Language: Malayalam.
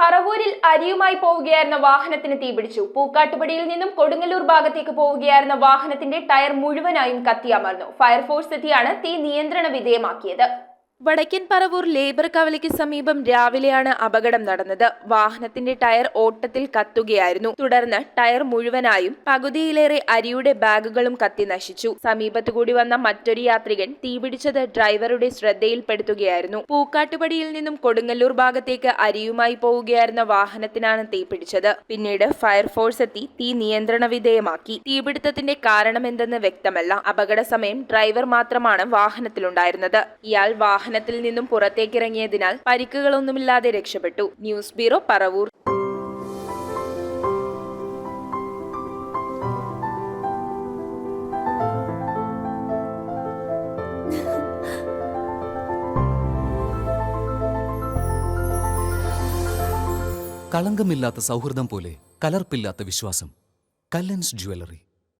പറവൂരിൽ അരിയുമായി പോവുകയായിരുന്ന വാഹനത്തിന് തീപിടിച്ചു. പൂക്കാട്ടുപടിയിൽ നിന്നും കൊടുങ്ങല്ലൂർ ഭാഗത്തേക്ക് പോവുകയായിരുന്ന വാഹനത്തിന്റെ ടയർ മുഴുവനായും കത്തിയമർന്നു. ഫയർഫോഴ്സ് എത്തിയാണ് തീ നിയന്ത്രണ വിധേയമാക്കിയത്. വടക്കൻ പറവൂർ ലേബർ കവലയ്ക്ക് സമീപം രാവിലെയാണ് അപകടം നടന്നത്. വാഹനത്തിന്റെ ടയർ ഓട്ടത്തിൽ കത്തുകയായിരുന്നു. തുടർന്ന് ടയർ മുഴുവനായും പകുതിയിലേറെ അരിയുടെ ബാഗുകളും കത്തി നശിച്ചു. സമീപത്തുകൂടി വന്ന മറ്റൊരു യാത്രികൻ തീപിടിച്ചത് ഡ്രൈവറുടെ ശ്രദ്ധയിൽപ്പെടുത്തുകയായിരുന്നു. പൂക്കാട്ടുപടിയിൽ നിന്നും കൊടുങ്ങല്ലൂർ ഭാഗത്തേക്ക് അരിയുമായി പോവുകയായിരുന്ന വാഹനത്തിനാണ് തീപിടിച്ചത്. പിന്നീട് ഫയർഫോഴ്സ് എത്തി തീ നിയന്ത്രണ വിധേയമാക്കി. തീപിടുത്തത്തിന്റെ കാരണമെന്തെന്ന് വ്യക്തമല്ല. അപകട സമയം ഡ്രൈവർ മാത്രമാണ് വാഹനത്തിലുണ്ടായിരുന്നത്. ഇയാൾ വാഹനത്തിൽ നിന്നും പുറത്തേക്കിറങ്ങിയതിനാൽ പരിക്കുകളൊന്നുമില്ലാതെ രക്ഷപ്പെട്ടു. News bureau, Paravur. കളങ്കമില്ലാത്ത സൗഹൃദം പോലെ കലർപ്പില്ലാത്ത വിശ്വാസം. കല്ലൻസ് ജ്വല്ലറി.